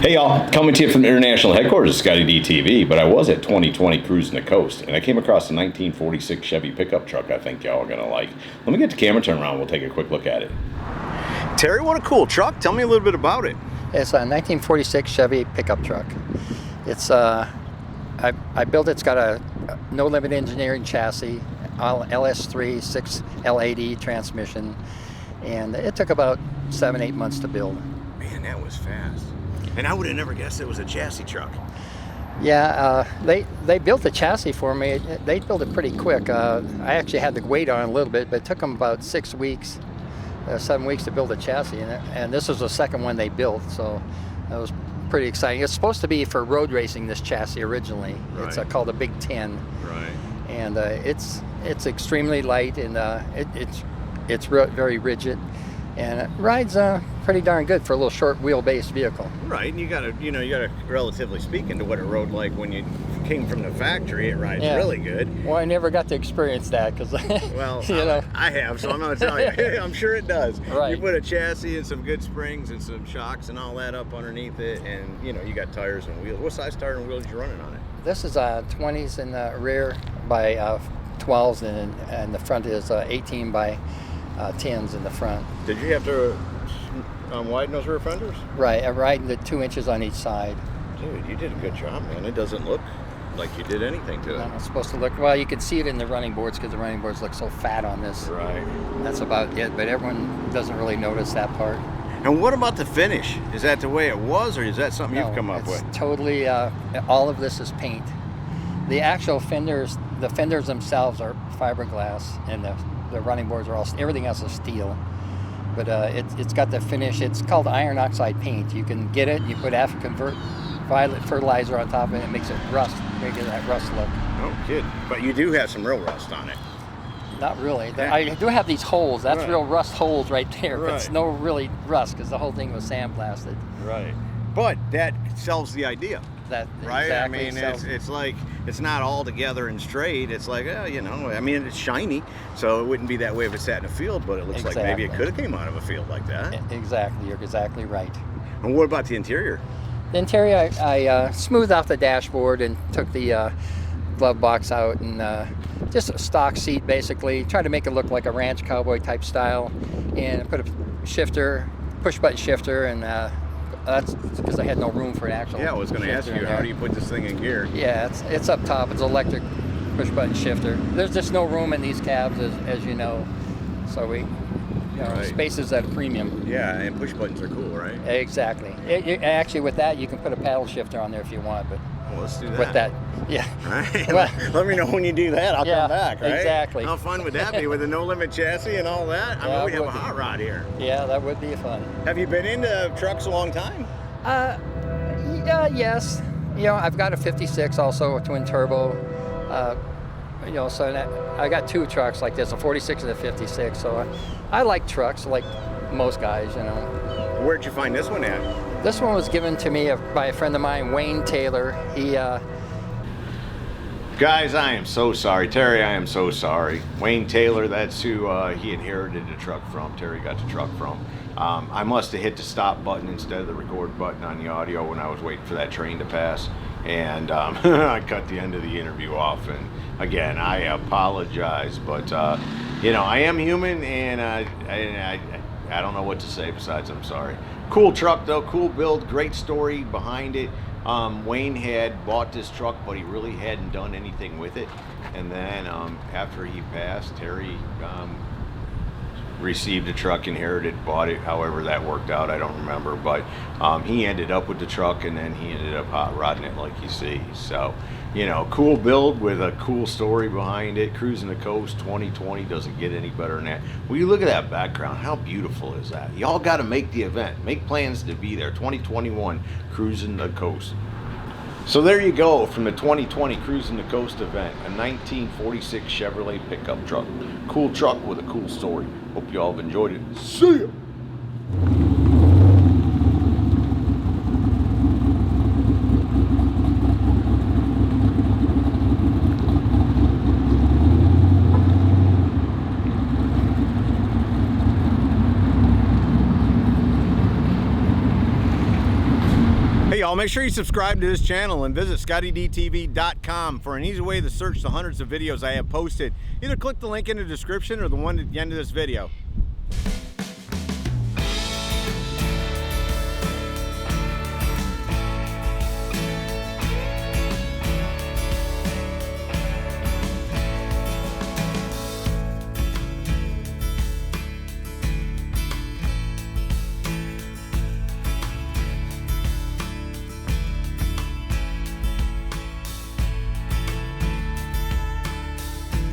Hey y'all, coming to you from the international headquarters of ScottieDTV, but I was at 2020 Cruisin The Coast, and I came across a 1946 Chevy pickup truck I think y'all are going to like. Let me get the camera turned around, we'll take a quick look at it. Terry, what a cool truck. Tell me a little bit about it. It's a 1946 Chevy pickup truck. It's I built it. It's got a no limit engineering chassis, LS3 6L80 transmission, and it took about 7-8 months to build. Man, that was fast. And I would have never guessed it was a chassis truck. Yeah, they built the chassis for me. They built it pretty quick. I actually had to wait on it a little bit, but it took them about 6 weeks, 7 weeks to build the chassis. And this was the second one they built, so that was pretty exciting. It's supposed to be for road racing, this chassis originally. Right. It's called a Big 10. Right. And it's extremely light, and it's very rigid. And it rides pretty darn good for a little short wheelbase vehicle. Right, and you gotta, relatively speaking to what it rode like when you came from the factory, it rides really good. Well, I never got to experience that because, well, I have, so I'm gonna tell you, I'm sure it does. Right. You put a chassis and some good springs and some shocks and all that up underneath it, and you got tires and wheels. What size tire and wheels are you running on it? This is 20s in the rear by 12s, and the front is 18 by 10s in the front. Did you have to widen those rear fenders? Right, I widened it 2 inches on each side. Dude, you did a good job, man. It doesn't look like you did anything to it. It's supposed to look, well, you can see it in the running boards because the running boards look so fat on this. Right. That's about it, but everyone doesn't really notice that part. And what about the finish? Is that the way it was, or is that something you've come up with? It's totally, all of this is paint. The actual fenders, the fenders themselves are fiberglass, and the running boards are all, everything else is steel. But it's got the finish. It's called iron oxide paint. You can get it, you put violet fertilizer on top of it, and it makes it rust, make it that rust look. No kidding. But you do have some real rust on it. Not really. I do have these holes. That's right. Real rust holes right there. Right. But it's no really rust because the whole thing was sandblasted. Right. But that sells the idea. That right? Exactly I mean, it's like, it's not all together and straight. It's like, I mean, it's shiny, so it wouldn't be that way if it sat in a field, but it looks like maybe it could have came out of a field like that. Exactly. You're exactly right. And what about the interior? The interior, I smoothed out the dashboard and took the glove box out, and just a stock seat basically. Tried to make it look like a ranch cowboy type style, and put a shifter, push button shifter, and that's because I had no room for an actual. Yeah, I was going to ask you, how do you put this thing in gear? Yeah, it's up top. It's electric push button shifter. There's just no room in these cabs, as you know. So space is at a premium. Yeah, and push buttons are cool, right? Exactly. Actually, with that, you can put a paddle shifter on there if you want, but. Well, let's do that. With that, yeah. All right. Well, let me know when you do that. I'll come back, right? Exactly. How fun would that be with a no-limit chassis and all that? I mean, we have a hot rod here. Yeah, that would be fun. Have you been into trucks a long time? Yes. I've got a 56 also, a twin turbo. So I got two trucks like this, a 46 and a 56. So I like trucks, like most guys, Where'd you find this one at? This one was given to me by a friend of mine, Wayne Taylor. Guys, I am so sorry. Terry, I am so sorry. Wayne Taylor, that's who he inherited the truck from. Terry got the truck from. I must have hit the stop button instead of the record button on the audio when I was waiting for that train to pass. And I cut the end of the interview off. And again, I apologize. But, I am human, and I don't know what to say besides I'm sorry. Cool truck though, cool build, great story behind it. Wayne had bought this truck, but he really hadn't done anything with it. And then after he passed, Terry received a truck, inherited, bought it, however that worked out, I don't remember. But he ended up with the truck, and then he ended up hot rodding it like you see. So, cool build with a cool story behind it. Cruisin The Coast 2020 doesn't get any better than that. When you look at that background, how beautiful is that? Y'all got to make the event. Make plans to be there. 2021 Cruisin The Coast. So there you go, from the 2020 Cruisin The Coast event, a 1946 Chevrolet pickup truck. Cool truck with a cool story. Hope y'all have enjoyed it. See ya! Hey y'all, make sure you subscribe to this channel and visit ScottieDTV.com for an easy way to search the hundreds of videos I have posted. Either click the link in the description or the one at the end of this video.